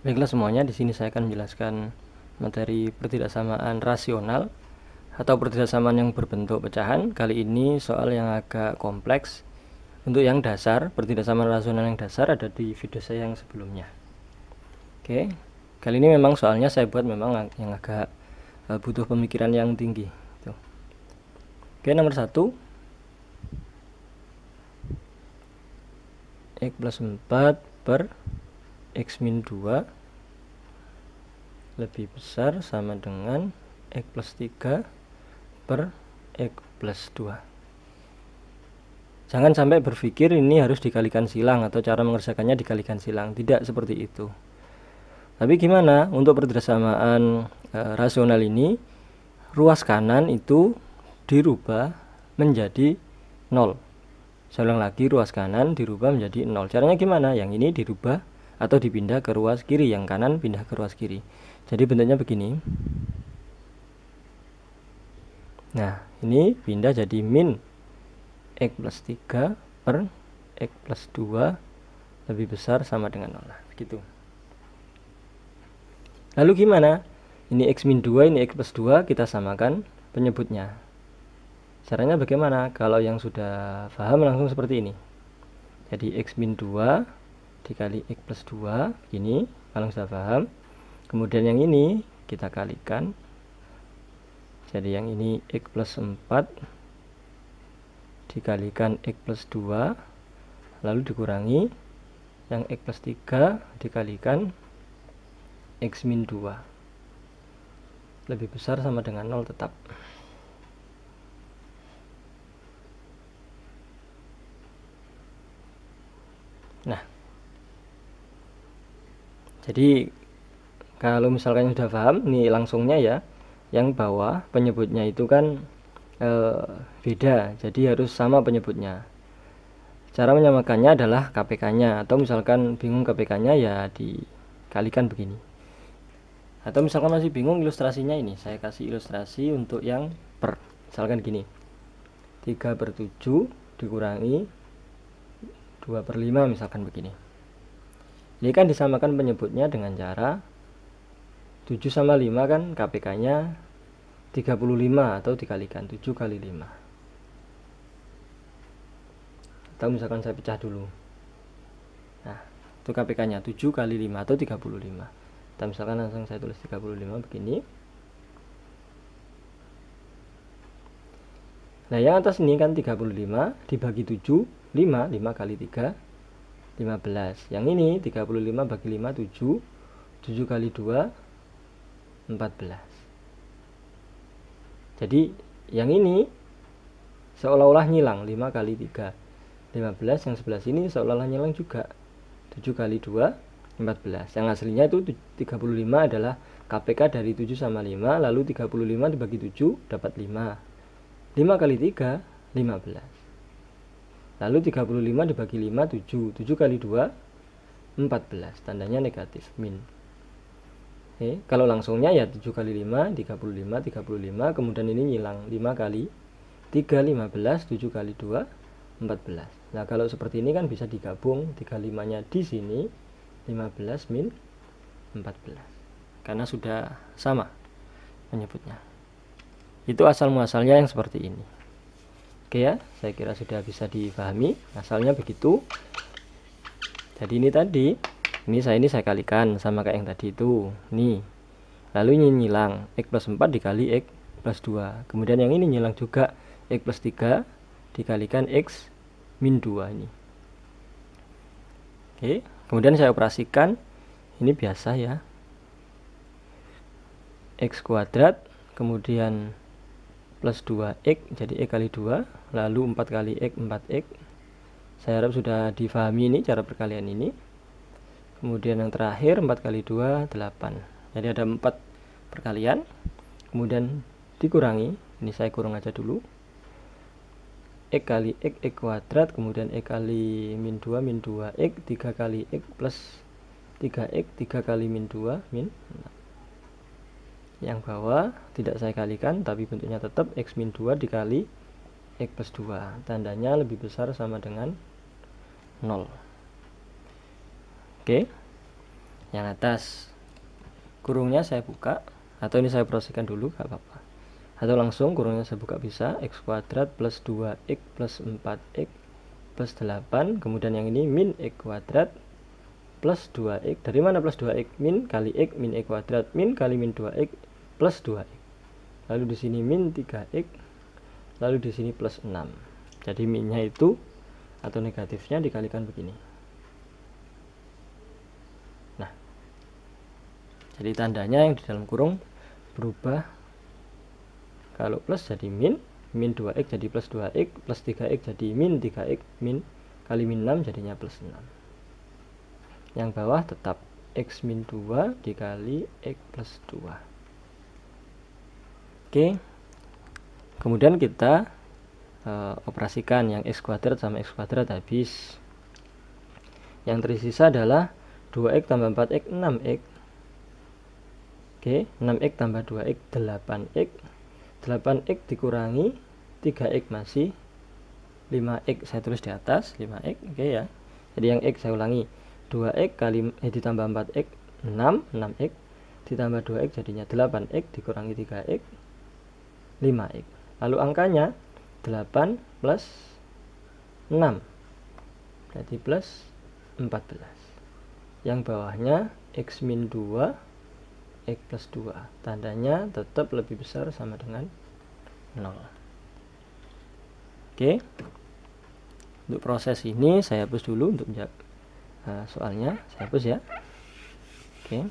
Baiklah semuanya, di sini saya akan menjelaskan materi pertidaksamaan rasional atau pertidaksamaan yang berbentuk pecahan. Kali ini soal yang agak kompleks. Untuk yang dasar, pertidaksamaan rasional yang dasar ada di video saya yang sebelumnya. Oke, kali ini memang soalnya saya buat memang yang agak butuh pemikiran yang tinggi. Tuh. Oke, nomor 1, X plus 4 per X min 2 lebih besar sama dengan X plus 3 per X plus 2. Jangan sampai berpikir ini harus dikalikan silang atau cara mengerjakannya dikalikan silang. Tidak seperti itu. Tapi gimana untuk pertidaksamaan rasional ini? Ruas kanan itu dirubah menjadi 0. Saya ulang lagi, ruas kanan dirubah menjadi 0. Caranya gimana? Yang ini dirubah atau dipindah ke ruas kiri, yang kanan pindah ke ruas kiri. Jadi bentuknya begini. Nah, ini pindah jadi min X plus 3 per X plus 2 lebih besar sama dengan 0. Nah, begitu. Lalu gimana? Ini X min 2, ini X plus 2, kita samakan penyebutnya. Caranya bagaimana? Kalau yang sudah paham langsung seperti ini. Jadi X min 2 dikali X plus 2, begini, kalau sudah paham. Kemudian yang ini kita kalikan. Jadi yang ini X plus 4 dikalikan X plus 2, lalu dikurangi yang X plus 3 dikalikan X min 2 lebih besar sama dengan 0 tetap. Nah, jadi kalau misalkan sudah paham, ini langsungnya ya, yang bawah penyebutnya itu kan beda, jadi harus sama penyebutnya. Cara menyamakannya adalah KPK-nya, atau misalkan bingung KPK-nya ya dikalikan begini. Atau misalkan masih bingung ilustrasinya, ini saya kasih ilustrasi untuk yang per. Misalkan gini, 3/7 dikurangi 2/5, misalkan begini. Ini kan disamakan penyebutnya dengan cara 7 sama 5 kan KPK-nya 35, atau dikalikan 7 kali 5. Atau misalkan saya pecah dulu. Nah, itu KPK-nya 7 kali 5 atau 35. Atau misalkan langsung saya tulis 35 begini. Nah, yang atas ini kan 35 dibagi 7, 5 kali 3 15. Yang ini 35 bagi 5 7, 7 kali 2 14. Jadi yang ini seolah-olah nyilang, 5 kali 3 15. Yang sebelah sini seolah-olah nyilang juga, 7 kali 2 14. Yang aslinya itu 35 adalah KPK dari 7 sama 5, lalu 35 dibagi 7 dapat 5. 5 kali 3 15. Lalu 35 dibagi 5 7, 7 kali 2 14. Tandanya negatif, min. Oke, kalau langsungnya ya 7 kali 5 35, kemudian ini nyilang, 5 kali 3 15, 7 kali 2 14. Nah, kalau seperti ini kan bisa digabung, 35-nya di sini 15 min 14, karena sudah sama penyebutnya. Itu asal muasalnya yang seperti ini. Oke ya, saya kira sudah bisa dipahami. Asalnya begitu. Jadi ini tadi, ini saya kalikan sama kayak yang tadi itu. Nih. Lalu ini nyilang, X plus 4 dikali X plus 2. Kemudian yang ini nyilang juga, X plus 3 dikalikan X min 2 ini. Oke, kemudian saya operasikan. Ini biasa ya. X kuadrat, kemudian plus 2x, jadi x kali 2, lalu 4 kali x 4x. Saya harap sudah difahami ini cara perkalian ini. Kemudian yang terakhir 4 kali 2 8. Jadi ada 4 perkalian. Kemudian dikurangi, ini saya kurang aja dulu, x kali x kuadrat, kemudian x kali min 2x, 3 kali x plus 3x, 3 kali min 2 min 6. Yang bawah tidak saya kalikan, tapi bentuknya tetap X min 2 dikali X plus 2. Tandanya lebih besar sama dengan 0. Oke. Yang atas kurungnya saya buka, atau ini saya proses dulu, gak apa-apa. Atau langsung kurungnya saya buka bisa, x kuadrat plus 2x plus 4x plus 8, kemudian yang ini min x kuadrat plus 2x. Dari mana plus 2x? Min kali x min x kuadrat min kali min 2x plus 2x. Lalu di sini min 3x, lalu di sini plus 6. Jadi minnya itu atau negatifnya dikalikan begini. Nah, jadi tandanya yang di dalam kurung berubah. Kalau plus jadi min 2x jadi plus 2x, plus 3x jadi min 3x, min kali min 6 jadinya plus 6. Yang bawah tetap x min 2 dikali x plus 2. Oke. Kemudian kita operasikan yang x kuadrat sama x kuadrat habis. Yang tersisa adalah 2x tambah 4x 6x. Oke, 6x tambah 2x 8x. 8x dikurangi 3x masih 5x, saya tulis di atas 5x. Oke ya. Jadi yang x saya ulangi, 2x kali ditambah 4x 6x ditambah 2x jadinya 8x dikurangi 3x 5x. Lalu angkanya 8 plus 6 berarti plus 14. Yang bawahnya x min 2 x plus 2, tandanya tetap lebih besar sama dengan 0. Oke, untuk proses ini saya hapus dulu untuk menjawab soalnya, saya hapus ya. Oke.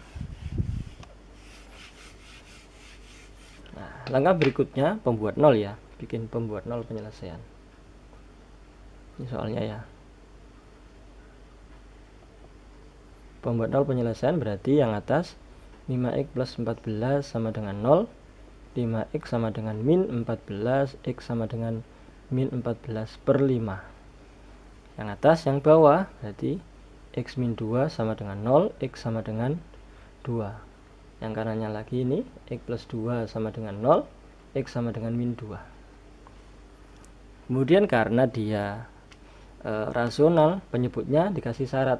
Nah, langkah berikutnya pembuat 0 ya, bikin pembuat 0 penyelesaian. Ini soalnya ya. Pembuat 0 penyelesaian berarti yang atas 5x plus 14 sama dengan 0, 5x sama dengan min 14, x sama dengan min 14 per 5. Yang atas, yang bawah berarti x min 2 sama dengan 0, x sama dengan 2. Yang kanannya lagi ini x plus 2 sama dengan 0, x sama dengan min 2. Kemudian karena dia rasional, penyebutnya dikasih syarat.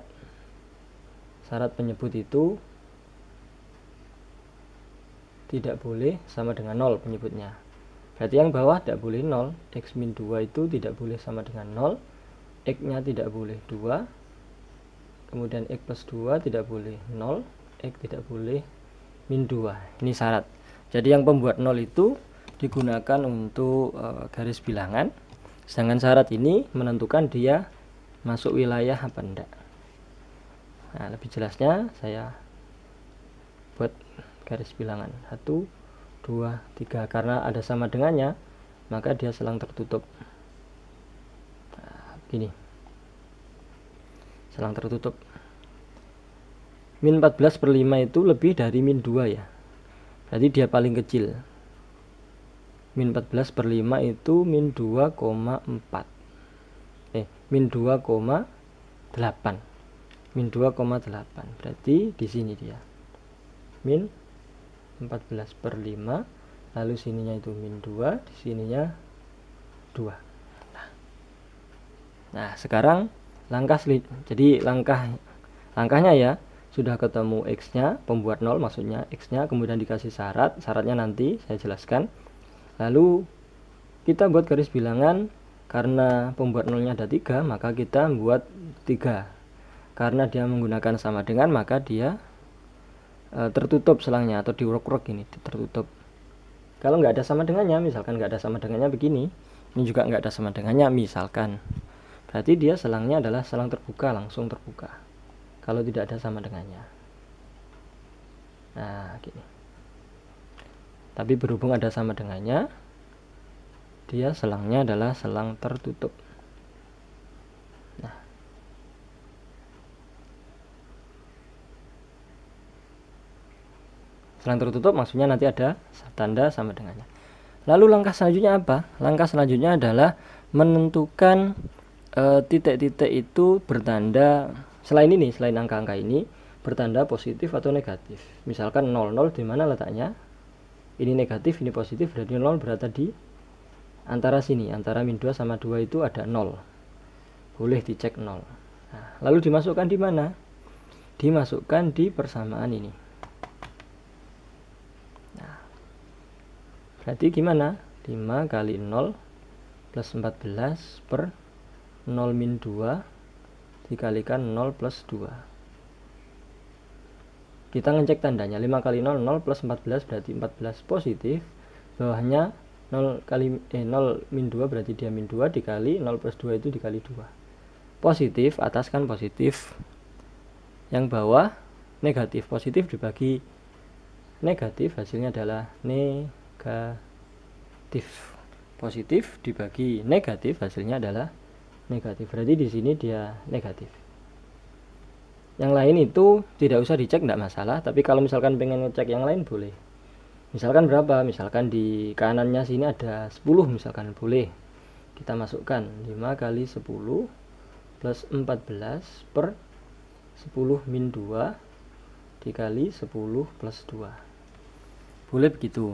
Syarat penyebut itu tidak boleh sama dengan 0 penyebutnya. Berarti yang bawah tidak boleh 0, x min 2 itu tidak boleh sama dengan 0, x nya tidak boleh 2, kemudian x plus 2 tidak boleh 0, x tidak boleh min 2. Ini syarat. Jadi yang pembuat 0 itu digunakan untuk garis bilangan, sedangkan syarat ini menentukan dia masuk wilayah apa enggak. Nah, lebih jelasnya saya buat garis bilangan 1, 2, 3. Karena ada sama dengannya, maka dia selang tertutup. Nah, begini, selang tertutup. Min 14 per 5 itu lebih dari min 2 ya, berarti dia paling kecil. Min 14 per 5 itu min 2,4, min 2,8, min 2,8, berarti di sini dia min 14 per 5, lalu sininya itu min 2, di sininya 2. Nah, sekarang jadi langkahnya ya, sudah ketemu x nya, pembuat 0 maksudnya x nya, kemudian dikasih syaratnya nanti saya jelaskan. Lalu kita buat garis bilangan, karena pembuat 0 nya ada 3, maka kita buat 3. Karena dia menggunakan sama dengan, maka dia tertutup selangnya atau diuruk-uruk ini, tertutup. Kalau nggak ada sama dengannya, misalkan nggak ada sama dengannya begini, ini juga nggak ada sama dengannya misalkan, berarti dia selangnya adalah selang terbuka, langsung terbuka kalau tidak ada sama dengannya. Nah, gini. Tapi berhubung ada sama dengannya, dia selangnya adalah selang tertutup. Nah, selang tertutup maksudnya nanti ada tanda sama dengannya. Lalu langkah selanjutnya apa? Langkah selanjutnya adalah menentukan titik-titik itu bertanda, selain angka-angka ini bertanda positif atau negatif. Misalkan 00 di mana letaknya? Ini negatif, ini positif, berarti 0 berada di antara sini, antara min 2 sama 2 itu ada 0. Boleh dicek 0. Nah, lalu dimasukkan di mana? dimasukkan di persamaan ini. Nah, berarti gimana? 5 kali 0 plus 14 per 0 min 2 dikalikan 0 plus 2. Kita ngecek tandanya. 5 kali 0, 0 plus 14 berarti 14 positif. Bawahnya 0 min 2 berarti dia min 2 dikali 0 plus 2 itu dikali 2. Positif, atas kan positif. Yang bawah negatif. Positif dibagi negatif hasilnya adalah negatif. Positif dibagi negatif hasilnya adalah negatif. Berarti di sini dia negatif. Yang lain itu tidak usah dicek, tidak masalah. Tapi kalau misalkan pengen ngecek yang lain boleh. Misalkan berapa? Misalkan di kanannya sini ada 10 misalkan, boleh. Kita masukkan 5 kali 10 plus 14 per 10 min 2 dikali 10 plus 2. Boleh begitu.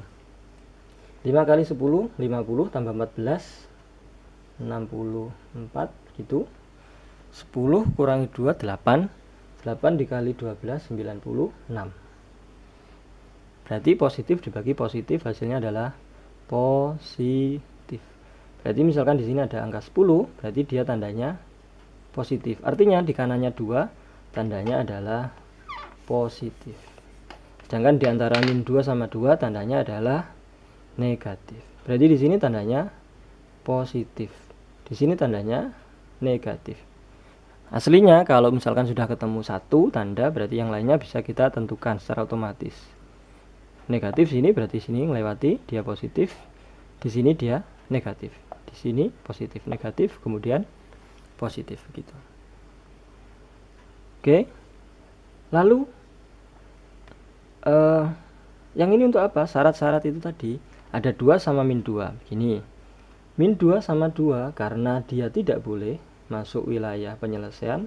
5 kali 10 50 tambah 14 64 gitu. 10 kurangi 2 8. 8 dikali 12 96. Berarti positif dibagi positif hasilnya adalah positif. Berarti misalkan di sini ada angka 10, berarti dia tandanya positif. Artinya di kanannya 2, tandanya adalah positif. Sedangkan di antara min 2 sama 2 tandanya adalah negatif. Berarti di sini tandanya positif. Di sini tandanya negatif. Aslinya kalau misalkan sudah ketemu satu tanda, berarti yang lainnya bisa kita tentukan secara otomatis. Negatif sini berarti sini melewati, dia positif. Di sini dia negatif. Di sini positif, negatif, kemudian positif gitu. Oke. Lalu yang ini untuk apa? Syarat-syarat itu tadi ada 2 sama min 2. Gini. Min 2 sama 2 karena dia tidak boleh masuk wilayah penyelesaian,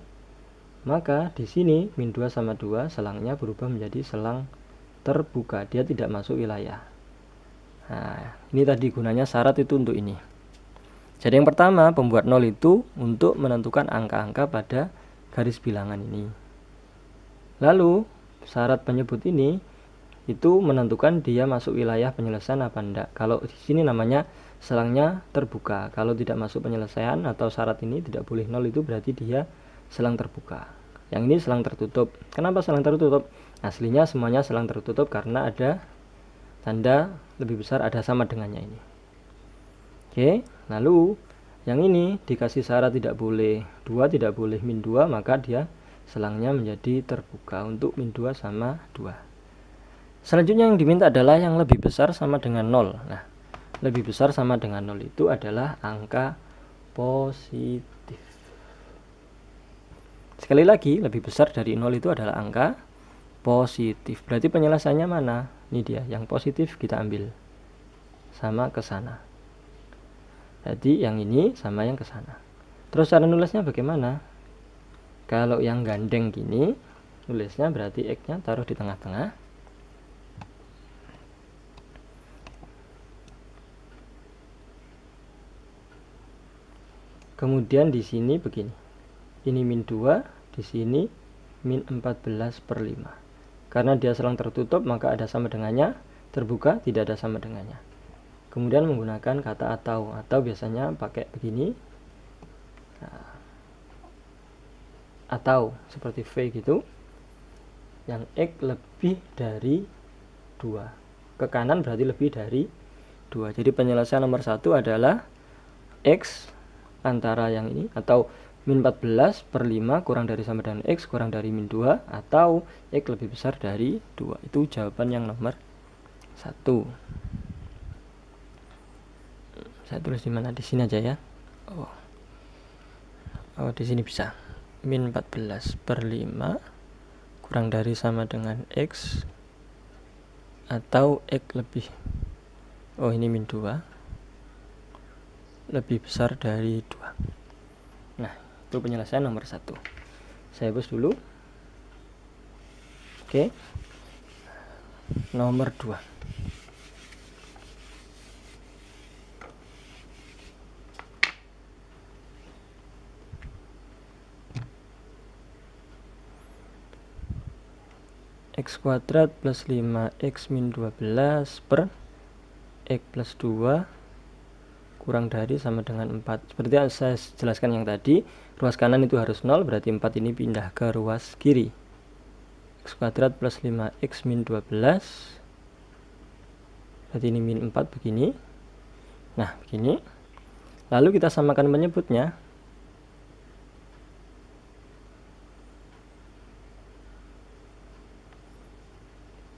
maka di sini min 2 sama 2 selangnya berubah menjadi selang terbuka, dia tidak masuk wilayah. Nah, ini tadi gunanya syarat itu untuk ini. Jadi yang pertama, pembuat 0 itu untuk menentukan angka-angka pada garis bilangan ini. Lalu syarat penyebut ini itu menentukan dia masuk wilayah penyelesaian apa enggak. Kalau di sini namanya selangnya terbuka. Kalau tidak masuk penyelesaian atau syarat ini tidak boleh 0, itu berarti dia selang terbuka. Yang ini selang tertutup. Kenapa selang tertutup? Aslinya semuanya selang tertutup karena ada tanda lebih besar, ada sama dengannya ini. Oke, lalu yang ini dikasih syarat tidak boleh 2, tidak boleh min 2, maka dia selangnya menjadi terbuka untuk min 2 sama 2. Selanjutnya yang diminta adalah yang lebih besar sama dengan 0. Nah, lebih besar sama dengan 0 itu adalah angka positif. Sekali lagi, lebih besar dari 0 itu adalah angka positif. Berarti penyelesaiannya mana? Ini dia, yang positif kita ambil sama ke sana. Jadi yang ini sama yang ke sana. Terus cara nulisnya bagaimana? Kalau yang gandeng gini, nulisnya berarti X-nya taruh di tengah-tengah. Kemudian di sini begini. Ini min 2, di sini min 14 per 5. Karena dia selang tertutup, maka ada sama dengannya. Terbuka, tidak ada sama dengannya. Kemudian menggunakan kata atau biasanya pakai begini. Nah, atau seperti V gitu. Yang X lebih dari 2. Ke kanan berarti lebih dari 2. Jadi penyelesaian nomor 1 adalah X antara yang ini, atau min 14 per 5 kurang dari sama dengan X kurang dari min 2, atau X lebih besar dari 2. Itu jawaban yang nomor 1. Saya tulis di mana? Di sini aja ya. Oh, di sini bisa. Min 14 per 5 kurang dari sama dengan X, atau X lebih, oh ini min 2, lebih besar dari 2. Nah, itu penyelesaian nomor 1. Saya hapus dulu. Oke. Nomor 2. X kuadrat plus 5X min 12 per X plus 2 kurang dari sama dengan 4. Seperti yang saya jelaskan yang tadi, ruas kanan itu harus 0, berarti 4 ini pindah ke ruas kiri. X kuadrat plus 5X min 12, berarti ini min 4 begini. Nah, begini. Lalu kita samakan penyebutnya.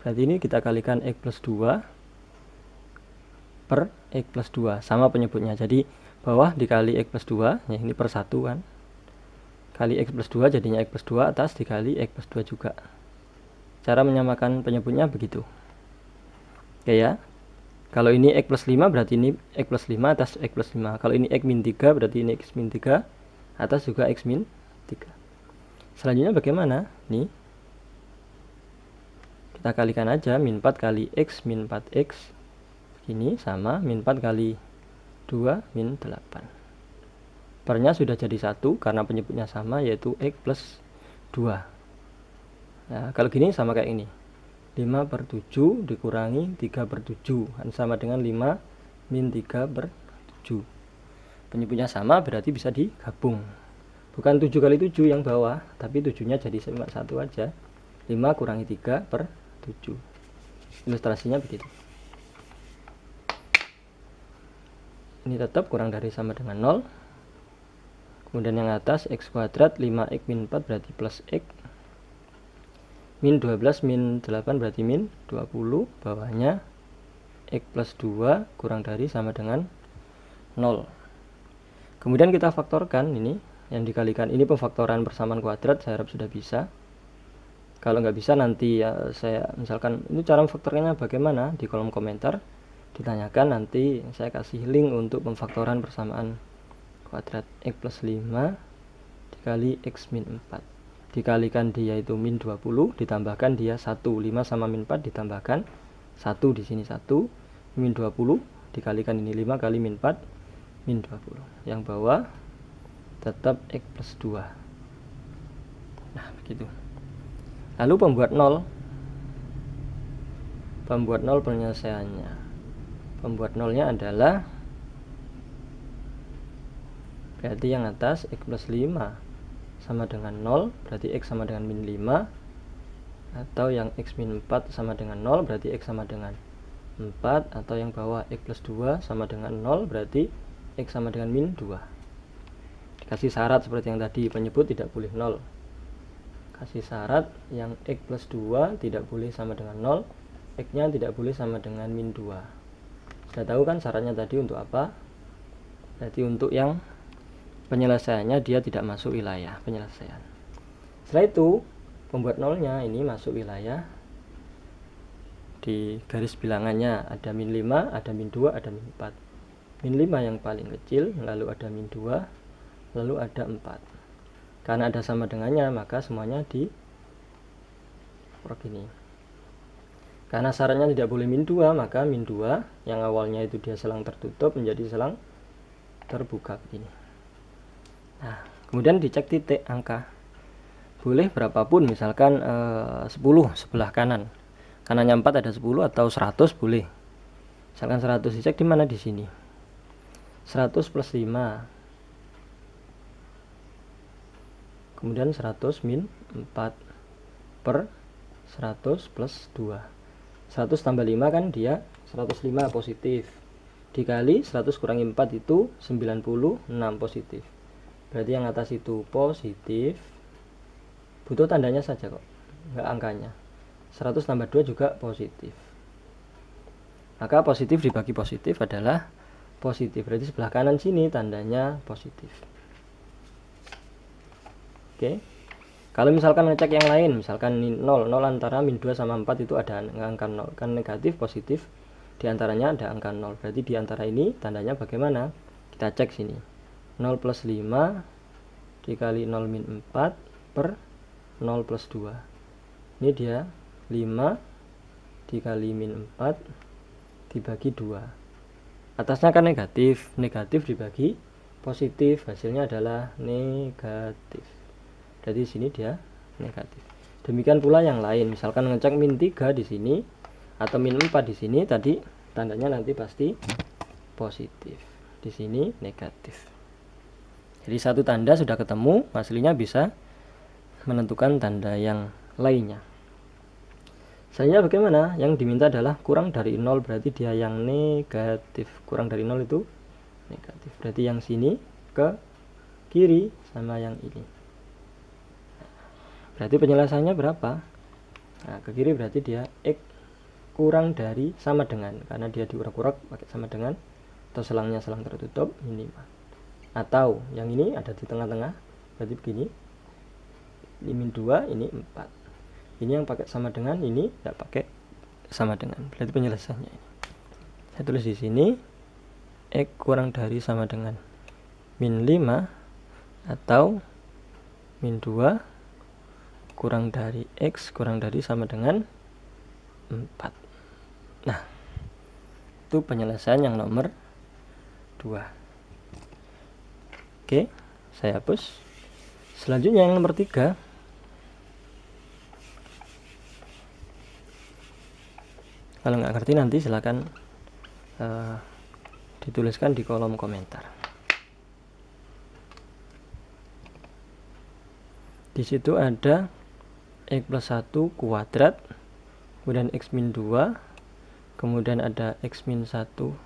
Berarti ini kita kalikan X plus 2 per X plus 2, sama penyebutnya. Jadi bawah dikali X plus 2, ya ini per 1 kan. Kali X plus 2 jadinya X plus 2, atas dikali X plus 2 juga. Cara menyamakan penyebutnya begitu. Oke ya. Kalau ini X plus 5 berarti ini X plus 5 atas X plus 5. Kalau ini X min 3 berarti ini X min 3 atas juga X min 3. Selanjutnya bagaimana? Nih. Kita kalikan aja min 4 kali X min 4X. Ini sama min 4 kali 2 min 8. Pernya sudah jadi 1 karena penyebutnya sama, yaitu X plus 2. Nah, kalau gini sama kayak ini. 5 per 7 dikurangi 3 per 7 sama dengan 5 min 3 per 7. Penyebutnya sama berarti bisa digabung. Bukan 7 kali 7 yang bawah, tapi 7-nya jadi cuma 1 aja. 5 kurangi 3 per 7. Ilustrasinya begitu. Ini tetap kurang dari sama dengan 0. Kemudian yang atas X kuadrat 5X min 4 berarti plus X. Min 12 min 8 berarti min 20. Bawahnya X plus 2 kurang dari sama dengan 0. Kemudian kita faktorkan ini, yang dikalikan ini pemfaktoran persamaan kuadrat, saya harap sudah bisa. Kalau nggak bisa nanti ya saya misalkan ini cara memfaktorkannya bagaimana, di kolom komentar ditanyakan, nanti saya kasih link untuk pemfaktoran persamaan kuadrat. X plus 5 dikali X min 4 dikalikan dia itu min 20 ditambahkan dia 1. 5 sama min 4 ditambahkan 1, di sini 1, min 20 dikalikan ini 5 kali min 4 min 20. Yang bawah tetap X plus 2. Nah, begitu. Lalu pembuat 0 penyelesaiannya. Pembuat 0-nya adalah berarti yang atas X plus 5 sama dengan 0, berarti X sama dengan min 5. Atau yang X min 4 sama dengan 0, berarti X sama dengan 4. Atau yang bawah X plus 2 sama dengan 0, berarti X sama dengan min 2. Dikasih syarat seperti yang tadi, penyebut tidak boleh 0. Kasih syarat yang X plus 2 tidak boleh sama dengan 0, X-nya tidak boleh sama dengan min 2. Sudah tahu kan syaratnya tadi untuk apa? Berarti untuk yang penyelesaiannya dia tidak masuk wilayah penyelesaian. Setelah itu pembuat 0-nya ini masuk wilayah. Di garis bilangannya ada min 5, ada min 2, ada min 4. Min 5 yang paling kecil, lalu ada min 2, lalu ada 4. Karena ada sama dengannya, maka semuanya di ini. Karena syaratnya tidak boleh min 2, maka min 2 yang awalnya itu dia selang tertutup menjadi selang terbuka begini. Nah, kemudian dicek titik angka. Boleh berapapun, misalkan 10 sebelah kanan. Kanannya 4 ada 10 atau 100 boleh. Misalkan 100 dicek di mana, di sini. 100 plus 5. Kemudian 100 min 4 per 100 plus 2. 100 tambah 5 kan dia 105 positif. Dikali 100 kurangi 4 itu 96 positif. Berarti yang atas itu positif. Butuh tandanya saja kok, enggak angkanya. 100 tambah 2 juga positif. Maka positif dibagi positif adalah positif. Berarti sebelah kanan sini tandanya positif. Oke. Kalau misalkan ngecek yang lain, misalkan 0 antara min 2 sama 4 itu ada angka 0. Kan negatif, positif, diantaranya ada angka 0. Berarti diantara ini tandanya bagaimana? Kita cek sini. 0 plus 5 dikali 0 min 4 per 0 plus 2. Ini dia 5 dikali min 4 dibagi 2. Atasnya kan negatif, negatif dibagi positif, hasilnya adalah negatif. Jadi sini dia negatif. Demikian pula yang lain, misalkan ngecek min 3 di sini atau min 4 di sini, tadi tandanya nanti pasti positif, di sini negatif. Jadi satu tanda sudah ketemu, aslinya bisa menentukan tanda yang lainnya. Selanjutnya bagaimana? Yang diminta adalah kurang dari 0, berarti dia yang negatif. Kurang dari 0 itu negatif. Berarti yang sini ke kiri sama yang ini. Berarti penyelesaiannya berapa? Nah, ke kiri berarti dia X kurang dari sama dengan, karena dia diurak-urak pakai sama dengan, atau selangnya selang tertutup minimal. Atau yang ini ada di tengah-tengah, berarti begini. Ini min 2, ini 4. Ini yang pakai sama dengan, ini tidak pakai sama dengan. Berarti penyelesaiannya ini. Saya tulis di sini X kurang dari sama dengan min 5 atau min 2 kurang dari X kurang dari sama dengan 4. Nah, itu penyelesaian yang nomor 2. Oke, saya hapus. Selanjutnya yang nomor 3. Kalau nggak ngerti nanti silakan dituliskan di kolom komentar. Di situ ada X plus 1 kuadrat, kemudian X min 2, kemudian ada X min 1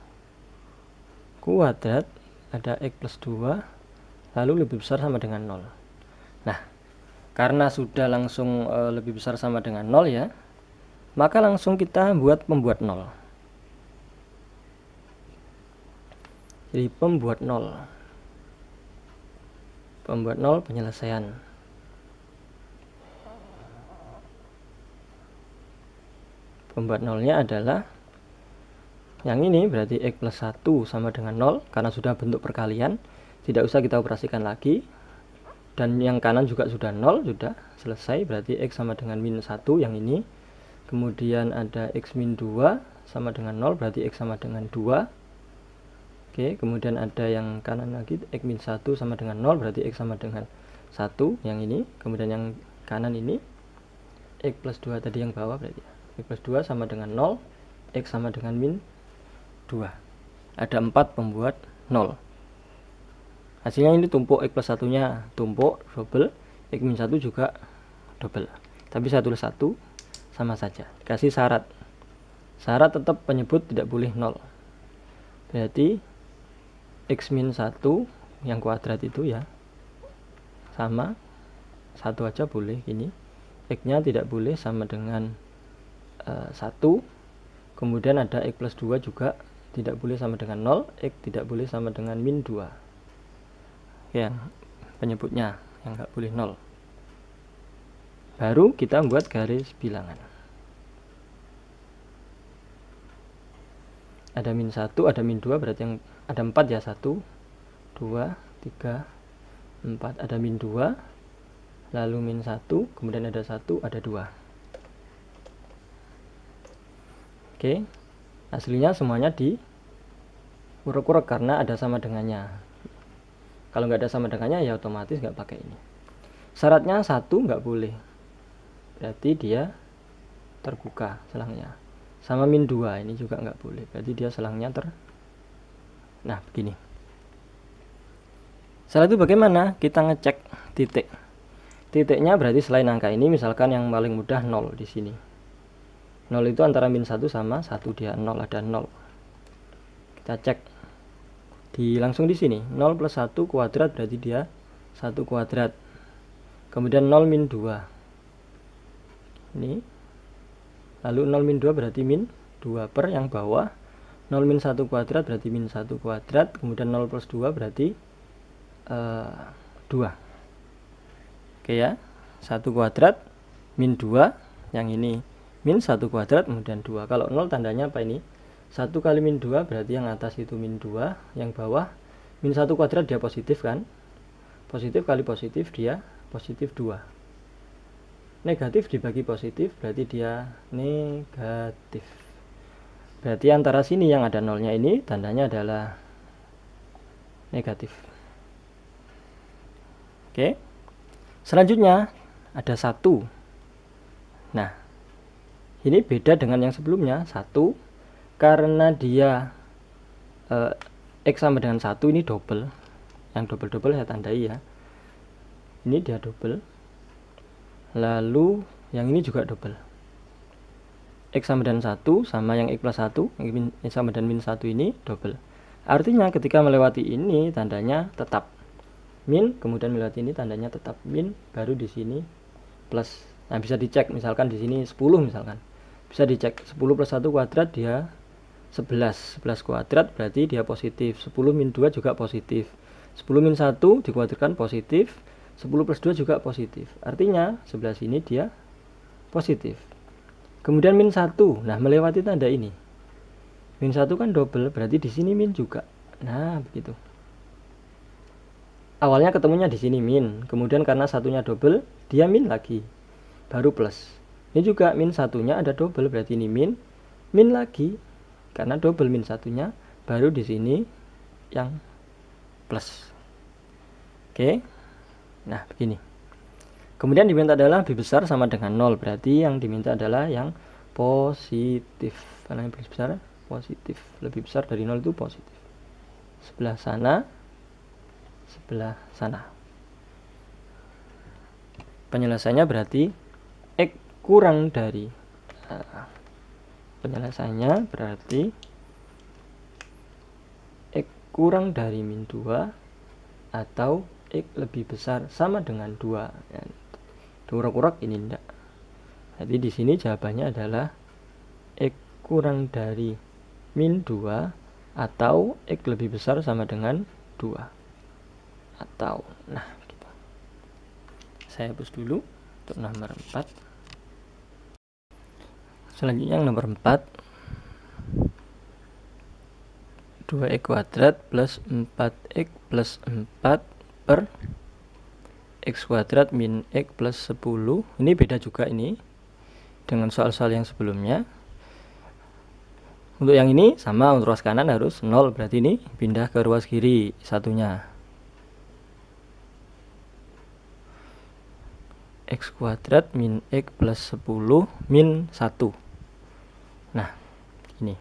kuadrat, ada X plus 2, lalu lebih besar sama dengan 0. Nah, karena sudah langsung lebih besar sama dengan 0 ya, maka langsung kita buat pembuat 0. Jadi pembuat 0. Pembuat 0 penyelesaian. Pembuat 0-nya adalah yang ini, berarti X plus 1 sama dengan 0, karena sudah bentuk perkalian, tidak usah kita operasikan lagi. Dan yang kanan juga sudah 0, sudah selesai, berarti X sama dengan min 1 yang ini. Kemudian ada X min 2 sama dengan 0, berarti X sama dengan 2. Oke, kemudian ada yang kanan lagi, X min 1 sama dengan 0, berarti X sama dengan 1 yang ini. Kemudian yang kanan ini X plus 2 tadi yang bawah, berarti X plus 2 sama dengan 0, X sama dengan min 2. Ada 4 pembuat 0. Hasilnya ini tumpuk, X plus 1 nya tumpuk double, X min 1 juga double. Tapi saya tulis 1 sama saja, kasih syarat tetap penyebut tidak boleh 0. Berarti X min 1 yang kuadrat itu ya sama 1 aja boleh, ini X nya tidak boleh sama dengan 1. Kemudian ada X plus 2 juga tidak boleh sama dengan 0, X tidak boleh sama dengan min 2. Yang penyebutnya yang nggak boleh 0. Baru kita buat garis bilangan. Ada min 1, ada min 2, berarti yang ada 4 ya, 1, 2, 3, 4. Ada min 2, lalu min 1, kemudian ada 1, ada 2. Oke, aslinya semuanya di urek-urek karena ada sama dengannya. Kalau nggak ada sama dengannya ya otomatis nggak pakai ini. Syaratnya 1 nggak boleh, berarti dia terbuka selangnya. Sama min 2 ini juga nggak boleh, berarti dia selangnya nah begini. Setelah itu bagaimana kita ngecek titik? Titiknya berarti selain angka ini, misalkan yang paling mudah 0 di sini. 0 itu antara min 1 sama 1, dia 0, ada 0. Kita cek langsung di sini. 0 plus 1 kuadrat berarti dia 1 kuadrat. Kemudian 0 min 2. Ini. Lalu 0 min 2 berarti min 2 per yang bawah. 0 min 1 kuadrat berarti min 1 kuadrat. Kemudian 0 plus 2 berarti 2. Oke ya. 1 kuadrat min 2. Yang ini min 1 kuadrat kemudian 2. Kalau 0 tandanya apa ini? 1 kali min 2 berarti yang atas itu min 2. Yang bawah min 1 kuadrat dia positif kan? Positif kali positif dia positif 2. Negatif dibagi positif berarti dia negatif. Berarti antara sini yang ada nolnya ini tandanya adalah negatif. Oke. Selanjutnya ada 1. Nah, ini beda dengan yang sebelumnya. 1 karena dia X sama dengan 1 ini double. Yang double-double saya tandai ya. Ini dia double. Lalu yang ini juga double. X sama dengan 1 sama yang X plus 1, X sama dengan min 1 ini double. Artinya ketika melewati ini tandanya tetap min, kemudian melewati ini tandanya tetap min, baru di sini plus. Nah, bisa dicek misalkan di sini 10 misalkan. Bisa dicek 10 plus 1 kuadrat dia 11. 11 kuadrat berarti dia positif. 10 min 2 juga positif. 10 min 1 dikuadratkan positif. 10 plus 2 juga positif. Artinya sebelah sini dia positif. Kemudian min 1. Nah, melewati tanda ini. Min 1 kan double, berarti di sini min juga. Nah, begitu. Awalnya ketemunya di sini min, kemudian karena satunya double, dia min lagi. Baru plus. Ini juga min satunya ada double, berarti ini min lagi. Karena double min satunya, baru di sini yang plus. Oke. Nah, begini. Kemudian diminta adalah lebih besar sama dengan 0, berarti yang diminta adalah yang positif. Karena yang lebih besar positif, lebih besar dari 0 itu positif. Sebelah sana, sebelah sana. Penyelesaiannya berarti X kurang dari penyelesaiannya berarti X kurang dari min 2 atau X lebih besar sama dengan 2. Ya, diurak-urak ini enggak. Jadi di sini jawabannya adalah X kurang dari min 2 atau X lebih besar sama dengan 2. Atau, nah gitu. Saya hapus dulu untuk nomor 4. Selanjutnya yang nomor 4, 2x kuadrat plus 4x plus 4 per x kuadrat min x plus 10. Ini beda juga ini dengan soal-soal yang sebelumnya. Untuk yang ini sama, untuk ruas kanan harus 0, berarti ini pindah ke ruas kiri satunya. X kuadrat min x plus 10 min 1. Nah, ini.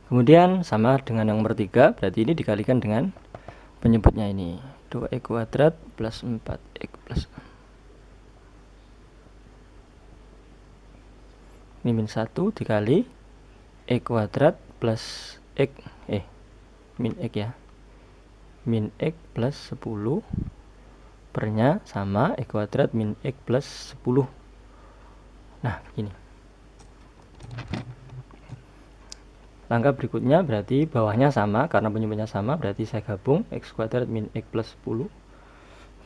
Kemudian sama dengan yang nomor 3, berarti ini dikalikan dengan penyebutnya ini. 2x kuadrat plus 4x plus 6. Ini min 1 dikali x kuadrat plus x min x ya. Min x plus 10 pernya sama x kuadrat min x plus 10. Nah, begini. Langkah berikutnya berarti bawahnya sama, karena penyebutnya sama berarti saya gabung x kuadrat min x plus 10.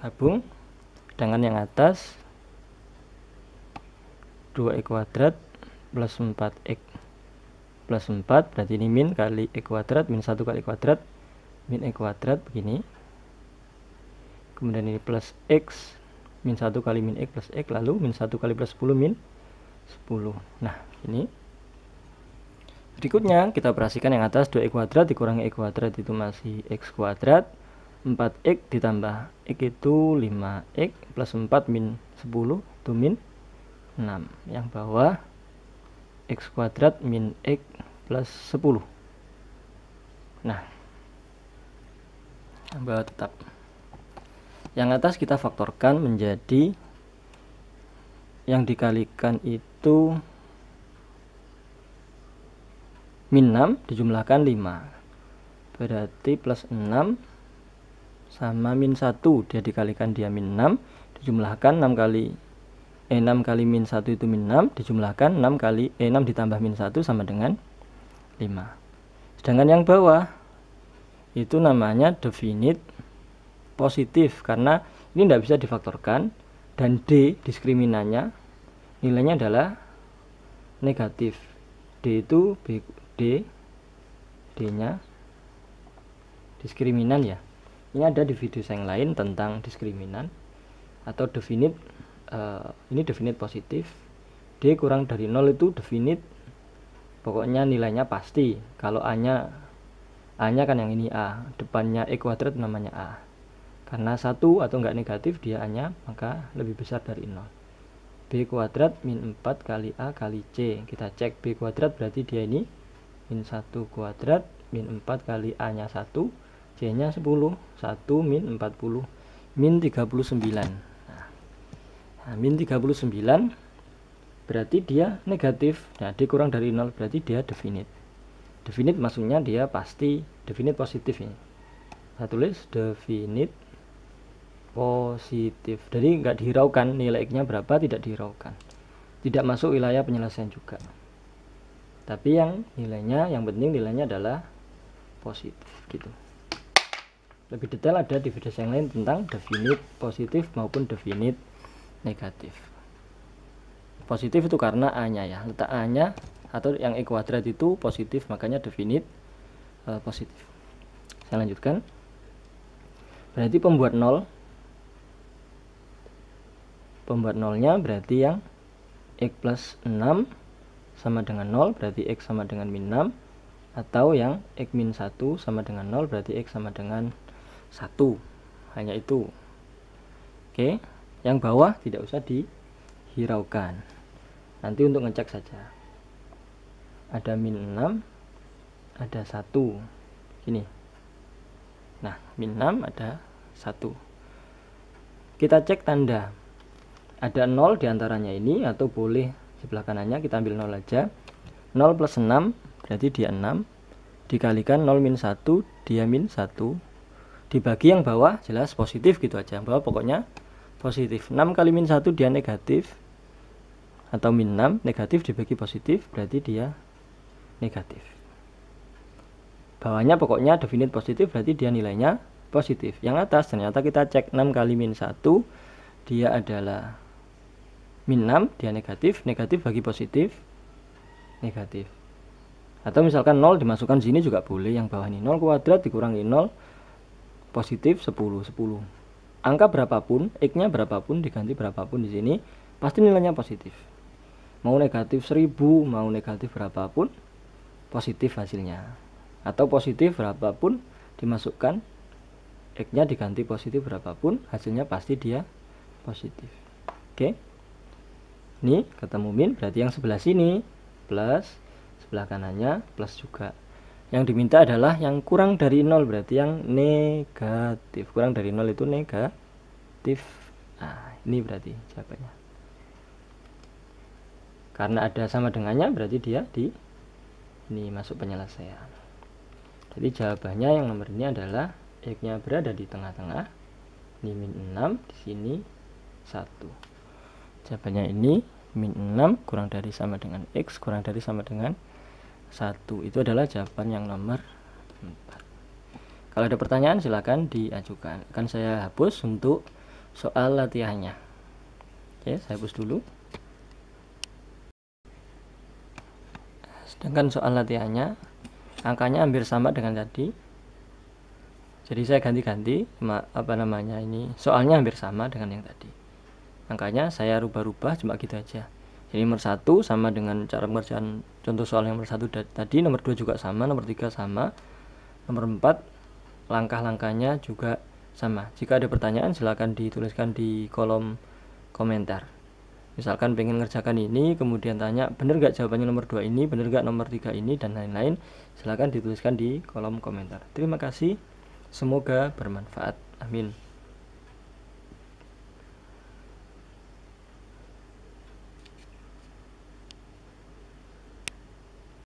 Gabung dengan yang atas 2x kuadrat plus 4x plus 4, berarti ini min kali x kuadrat min 1 kali kuadrat min x kuadrat begini. Kemudian ini plus x min 1 kali min x plus x, lalu min 1 kali plus 10 min 10. Nah, ini. Berikutnya kita operasikan yang atas 2x kuadrat dikurangi x kuadrat itu masih x kuadrat. 4x ditambah x itu 5x plus 4 min 10 itu min 6. Yang bawah x kuadrat min x plus 10. Nah, yang bawah tetap. Yang atas kita faktorkan menjadi yang dikalikan itu min 6 dijumlahkan 5, berarti plus 6 sama min 1, dia dikalikan dia min 6 dijumlahkan 6 kali min 1 itu min 6 dijumlahkan 6 kali 6 ditambah min 1 sama dengan 5. Sedangkan yang bawah itu namanya definite positif, karena ini tidak bisa difaktorkan, dan D diskriminannya nilainya adalah negatif. D itu D-nya diskriminan ya. Ini ada di video saya yang lain tentang diskriminan atau definite. Ini definite positif. D kurang dari 0 itu definite. Pokoknya nilainya pasti. Kalau A-nya kan yang ini A, depannya E kuadrat namanya A. Karena 1 atau enggak negatif dia A-nya, maka lebih besar dari 0. B kuadrat min 4 kali A kali C. Kita cek B kuadrat berarti dia ini min 1 kuadrat min 4 kali A nya 1, C nya 10, 1 min 40, min 39. Nah, min 39 berarti dia negatif. Nah, D kurang dari 0 berarti dia definite. Definite maksudnya dia pasti, definite positif ini. Saya tulis definite positif. Jadi nggak dihiraukan, nilai X nya berapa tidak dihiraukan. Tidak masuk wilayah penyelesaian juga. Tapi yang nilainya, yang penting nilainya adalah positif gitu. Lebih detail ada di video yang lain tentang definite positif maupun definite negatif. Positif itu karena A-nya ya, letak A-nya atau yang E kuadrat itu positif, makanya definite positif. Saya lanjutkan. Berarti pembuat 0, pembuat nolnya berarti yang X plus 6 sama dengan 0 berarti X sama dengan min 6, atau yang X min 1 sama dengan 0 berarti X sama dengan 1. Hanya itu. Oke, yang bawah tidak usah dihiraukan. Nanti untuk ngecek saja. Ada min 6, ada 1. Gini. Nah, min 6 ada 1. Kita cek tanda. Ada 0 diantaranya ini, atau boleh sebelah kanannya kita ambil 0 aja. 0 plus 6 berarti dia 6, dikalikan 0 min 1 dia min 1, dibagi yang bawah jelas positif gitu aja. Yang bawah pokoknya positif. 6 kali min 1 dia negatif, atau min 6 negatif dibagi positif berarti dia negatif. Bawahnya pokoknya definite positif berarti dia nilainya positif. Yang atas ternyata kita cek 6 kali min 1 dia adalah min 6, dia negatif, negatif bagi positif, negatif. Atau misalkan 0 dimasukkan sini juga boleh, yang bawah ini 0 kuadrat dikurangi 0, positif 10, 10. Angka berapapun, X-nya berapapun, diganti berapapun di sini, pasti nilainya positif. Mau negatif 1000, mau negatif berapapun, positif hasilnya. Atau positif berapapun dimasukkan, X-nya diganti positif berapapun, hasilnya pasti dia positif. Oke. Ini ketemu min, berarti yang sebelah sini plus, sebelah kanannya plus juga. Yang diminta adalah yang kurang dari 0, berarti yang negatif. Kurang dari 0 itu negatif. Nah, ini berarti jawabannya. Karena ada sama dengannya, berarti dia ini masuk penyelesaian. Jadi jawabannya yang nomor ini adalah X-nya berada di tengah-tengah. Ini min 6, di sini 1. Jawabannya ini min 6 kurang dari sama dengan X kurang dari sama dengan 1. Itu adalah jawaban yang nomor 4. Kalau ada pertanyaan silakan diajukan. Akan saya hapus untuk soal latihannya. Oke, saya hapus dulu. Sedangkan soal latihannya angkanya hampir sama dengan tadi. Jadi saya ganti-ganti ini soalnya hampir sama dengan yang tadi. Angkanya saya rubah-rubah cuma gitu aja. Jadi nomor 1 sama dengan cara pengerjaan contoh soal yang nomor 1 tadi, nomor 2 juga sama, nomor 3 sama, nomor 4 langkah-langkahnya juga sama. Jika ada pertanyaan silahkan dituliskan di kolom komentar. Misalkan pengen ngerjakan ini, kemudian tanya bener gak jawabannya nomor 2 ini, bener gak nomor 3 ini, dan lain-lain, silahkan dituliskan di kolom komentar. Terima kasih, semoga bermanfaat. Amin.